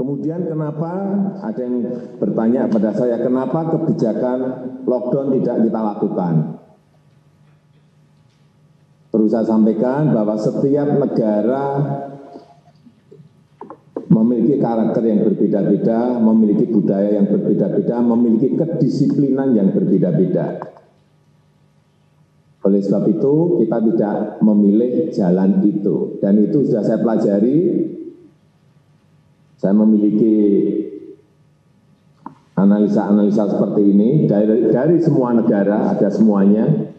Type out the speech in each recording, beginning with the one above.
Kemudian kenapa ada yang bertanya pada saya, kenapa kebijakan lockdown tidak kita lakukan? Perlu saya sampaikan bahwa setiap negara memiliki karakter yang berbeda-beda, memiliki budaya yang berbeda-beda, memiliki kedisiplinan yang berbeda-beda. Oleh sebab itu, kita tidak memilih jalan itu. Dan itu sudah saya pelajari. Saya memiliki analisa-analisa seperti ini dari semua negara, ada semuanya.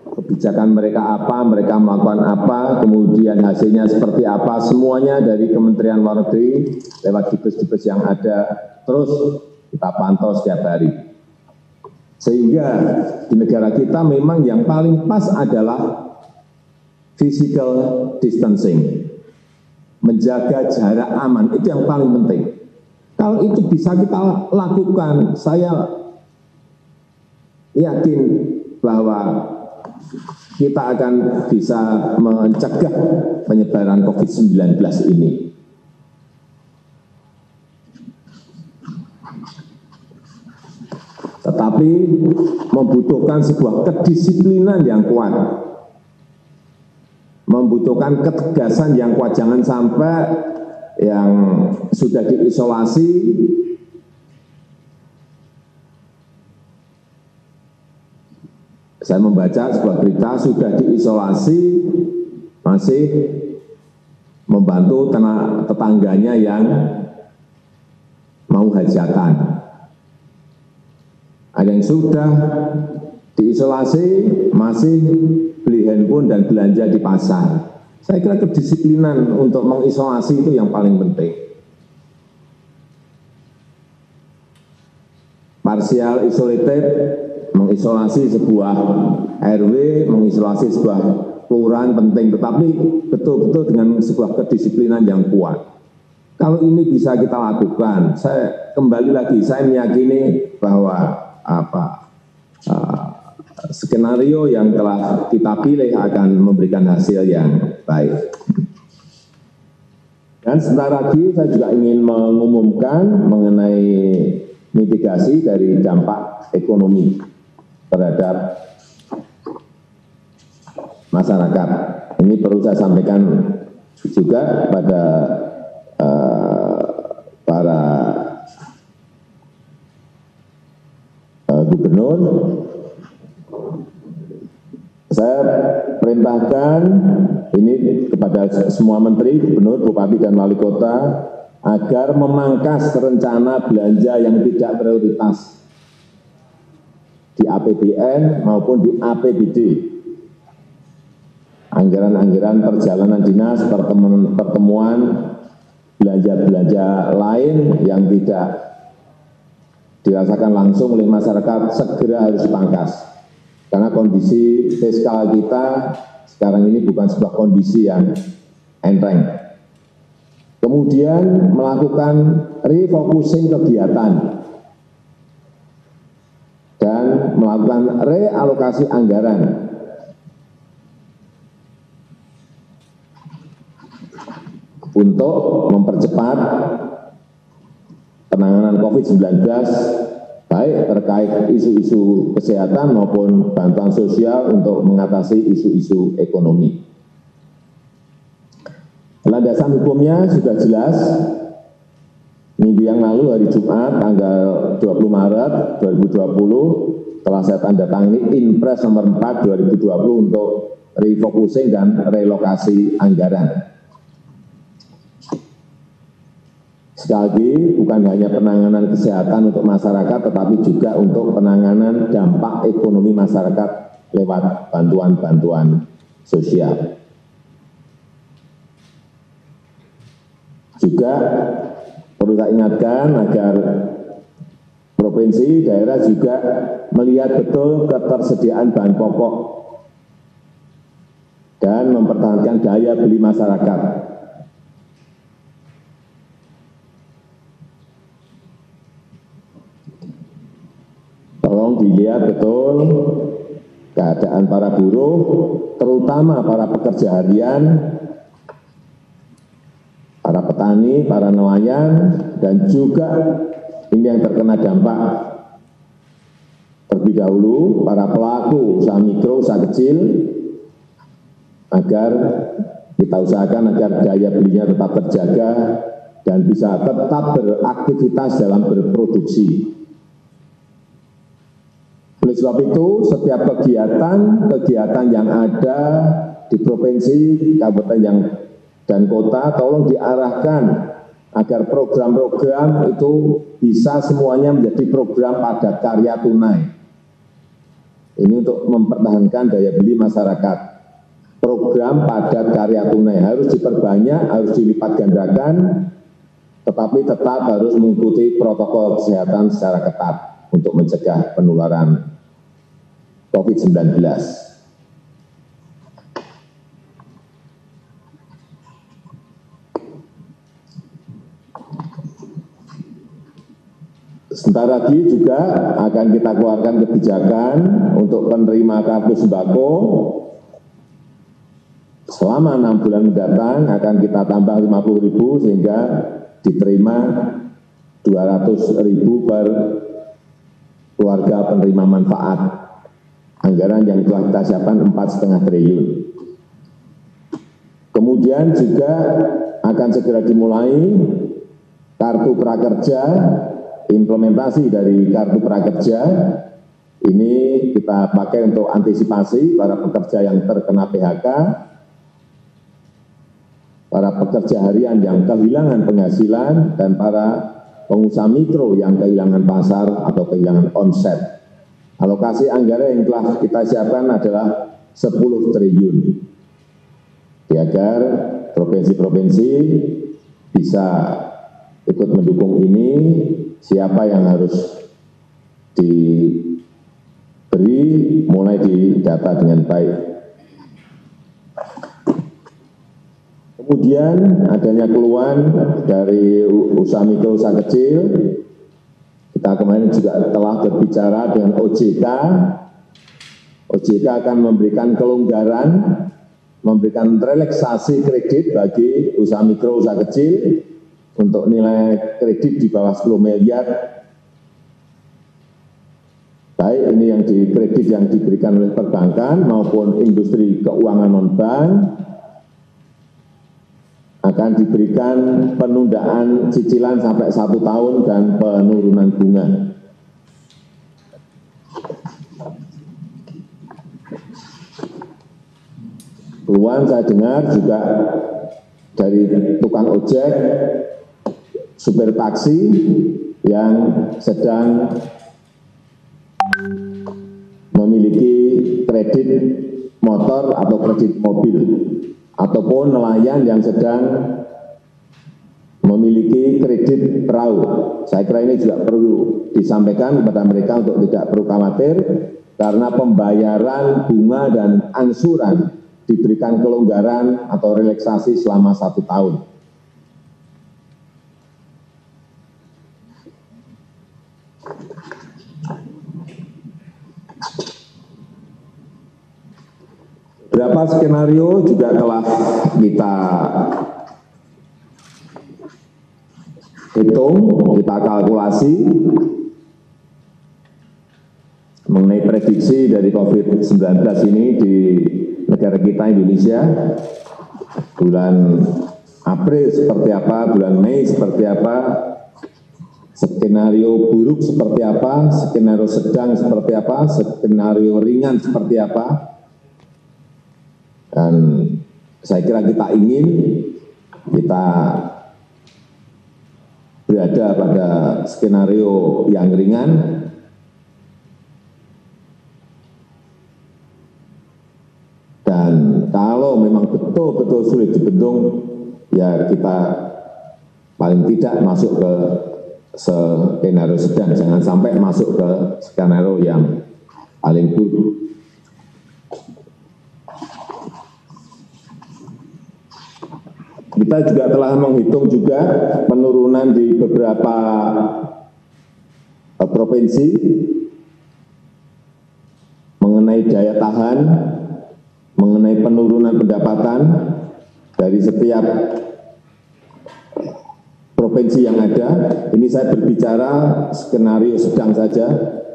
Kebijakan mereka apa, mereka melakukan apa, kemudian hasilnya seperti apa, semuanya dari Kementerian Luar Negeri, lewat dubes-dubes yang ada, terus kita pantau setiap hari. Sehingga di negara kita memang yang paling pas adalah physical distancing. Menjaga jarak aman, itu yang paling penting. Kalau itu bisa kita lakukan, saya yakin bahwa kita akan bisa mencegah penyebaran COVID-19 ini. Tetapi membutuhkan sebuah kedisiplinan yang kuat, membutuhkan ketegasan yang kuat. Jangan sampai yang sudah diisolasi saya membaca sebuah berita sudah diisolasi masih membantu tetangganya yang mau hajatan. Ada yang sudah diisolasi masih beli handphone dan belanja di pasar. Saya kira kedisiplinan untuk mengisolasi itu yang paling penting. Partial isolated, mengisolasi sebuah RW, mengisolasi sebuah kelurahan penting, tetapi betul-betul dengan sebuah kedisiplinan yang kuat. Kalau ini bisa kita lakukan, saya kembali lagi, saya meyakini bahwa skenario yang telah kita pilih akan memberikan hasil yang baik. Dan sebentar lagi saya juga ingin mengumumkan mengenai mitigasi dari dampak ekonomi terhadap masyarakat. Ini perlu saya sampaikan juga pada para gubernur. Saya perintahkan ini kepada semua menteri, gubernur, bupati, dan wali kota agar memangkas rencana belanja yang tidak prioritas di APBN maupun di APBD. Anggaran-anggaran perjalanan dinas, pertemuan, belanja-belanja lain yang tidak dirasakan langsung oleh masyarakat segera harus dipangkas. Karena kondisi fiskal kita sekarang ini bukan sebuah kondisi yang enteng. Kemudian melakukan refocusing kegiatan dan melakukan realokasi anggaran untuk mempercepat penanganan COVID-19, baik terkait isu-isu kesehatan maupun bantuan sosial untuk mengatasi isu-isu ekonomi. Landasan hukumnya sudah jelas. Minggu yang lalu hari Jumat tanggal 20 Maret 2020 telah saya tanda tangani Inpres nomor 4 2020 untuk refocusing dan relokasi anggaran. Sekali lagi, bukan hanya penanganan kesehatan untuk masyarakat, tetapi juga untuk penanganan dampak ekonomi masyarakat lewat bantuan-bantuan sosial. Juga perlu saya ingatkan agar provinsi, daerah juga melihat betul ketersediaan bahan pokok dan mempertahankan daya beli masyarakat. Tolong dilihat betul keadaan para buruh, terutama para pekerja harian, para petani, petani, para nelayan, dan juga ini yang terkena dampak terlebih dahulu, para pelaku usaha mikro, usaha kecil, agar kita usahakan agar daya belinya tetap terjaga dan bisa tetap beraktivitas dalam berproduksi. Oleh sebab itu, setiap kegiatan yang ada di provinsi, kabupaten dan kota, tolong diarahkan agar program-program itu bisa semuanya menjadi program padat karya tunai. Ini untuk mempertahankan daya beli masyarakat. Program padat karya tunai harus diperbanyak, harus dilipat gandakan, tetapi tetap harus mengikuti protokol kesehatan secara ketat untuk mencegah penularan COVID-19. Sebentar lagi juga akan kita keluarkan kebijakan untuk penerima kartu sembako. Selama 6 bulan mendatang akan kita tambah 50.000 sehingga diterima 200.000 per keluarga penerima manfaat. Anggaran yang telah kita siapkan 4,5 triliun. Kemudian juga akan segera dimulai kartu prakerja, implementasi dari kartu prakerja. Ini kita pakai untuk antisipasi para pekerja yang terkena PHK, para pekerja harian yang kehilangan penghasilan, dan para pengusaha mikro yang kehilangan pasar atau kehilangan omset. Alokasi anggaran yang telah kita siapkan adalah 10 triliun. Agar provinsi-provinsi bisa ikut mendukung ini, siapa yang harus diberi mulai didata dengan baik. Kemudian adanya keluhan dari usaha mikro, usaha kecil. Kita kemarin juga telah berbicara dengan OJK. OJK akan memberikan kelonggaran, memberikan relaksasi kredit bagi usaha mikro, usaha kecil untuk nilai kredit di bawah 10 miliar. Baik ini yang kredit yang diberikan oleh perbankan maupun industri keuangan non-bank, akan diberikan penundaan cicilan sampai 1 tahun dan penurunan bunga. Keluhan saya dengar juga dari tukang ojek, supir taksi yang sedang memiliki kredit motor atau kredit mobil, ataupun nelayan yang sedang memiliki kredit perahu. Saya kira ini juga perlu disampaikan kepada mereka untuk tidak perlu khawatir, karena pembayaran bunga dan angsuran diberikan kelonggaran atau relaksasi selama 1 tahun. Beberapa skenario juga telah kita hitung, kita kalkulasi mengenai prediksi dari COVID-19 ini di negara kita Indonesia. Bulan April seperti apa, bulan Mei seperti apa, skenario buruk seperti apa, skenario sedang seperti apa, skenario ringan seperti apa. Dan saya kira kita ingin kita berada pada skenario yang ringan, dan kalau memang betul-betul sulit dibendung, ya kita paling tidak masuk ke skenario sedang, jangan sampai masuk ke skenario yang paling buruk. Kita juga telah menghitung juga penurunan di beberapa provinsi mengenai daya tahan, mengenai penurunan pendapatan dari setiap provinsi yang ada. Ini saya berbicara skenario sedang saja,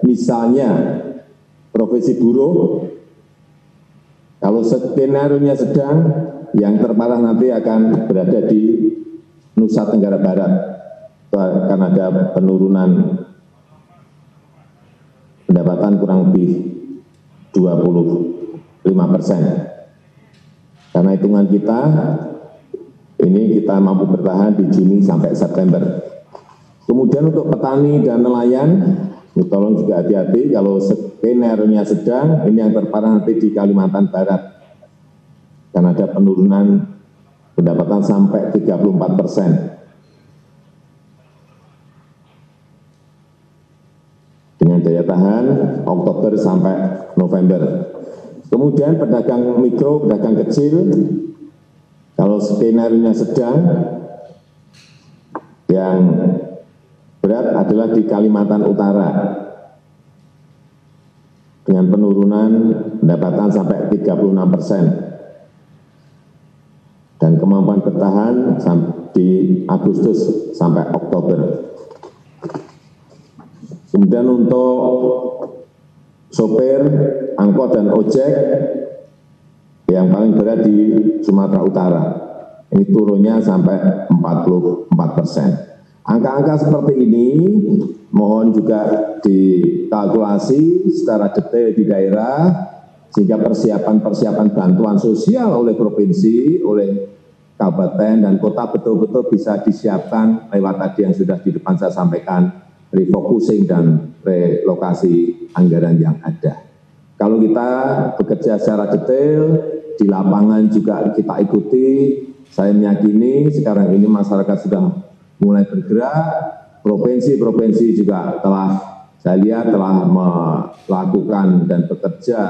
misalnya Provinsi Buruh, kalau skenario-nya sedang, yang terparah nanti akan berada di Nusa Tenggara Barat. Itu akan ada penurunan pendapatan kurang lebih 25%. Karena hitungan kita, ini kita mampu bertahan di Juni sampai September. Kemudian untuk petani dan nelayan, tolong juga hati-hati, kalau skenario-nya sedang, ini yang terparah nanti di Kalimantan Barat. Karena ada penurunan pendapatan sampai 34%. Dengan daya tahan Oktober sampai November. Kemudian pedagang mikro, pedagang kecil, kalau skenario-nya sedang, yang berat adalah di Kalimantan Utara, dengan penurunan pendapatan sampai 36%. Dan kemampuan bertahan di Agustus sampai Oktober. Kemudian untuk sopir, angkot, dan ojek, yang paling berat di Sumatera Utara. Ini turunnya sampai 44%. Angka-angka seperti ini mohon juga dikalkulasi secara detail di daerah, sehingga persiapan-persiapan bantuan sosial oleh provinsi, oleh kabupaten dan kota betul-betul bisa disiapkan lewat tadi yang sudah di depan saya sampaikan, refocusing dan relokasi anggaran yang ada. Kalau kita bekerja secara detail, di lapangan juga kita ikuti, saya meyakini sekarang ini masyarakat sudah mulai bergerak, provinsi-provinsi juga saya lihat telah melakukan dan bekerja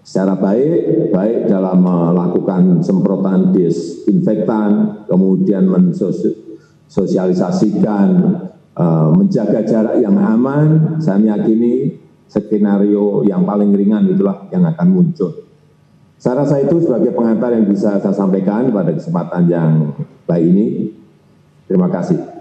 secara baik dalam melakukan semprotan disinfektan, kemudian sosialisasikan, menjaga jarak yang aman. Saya meyakini skenario yang paling ringan itulah yang akan muncul. Saya rasa itu sebagai pengantar yang bisa saya sampaikan pada kesempatan yang baik ini. Terima kasih.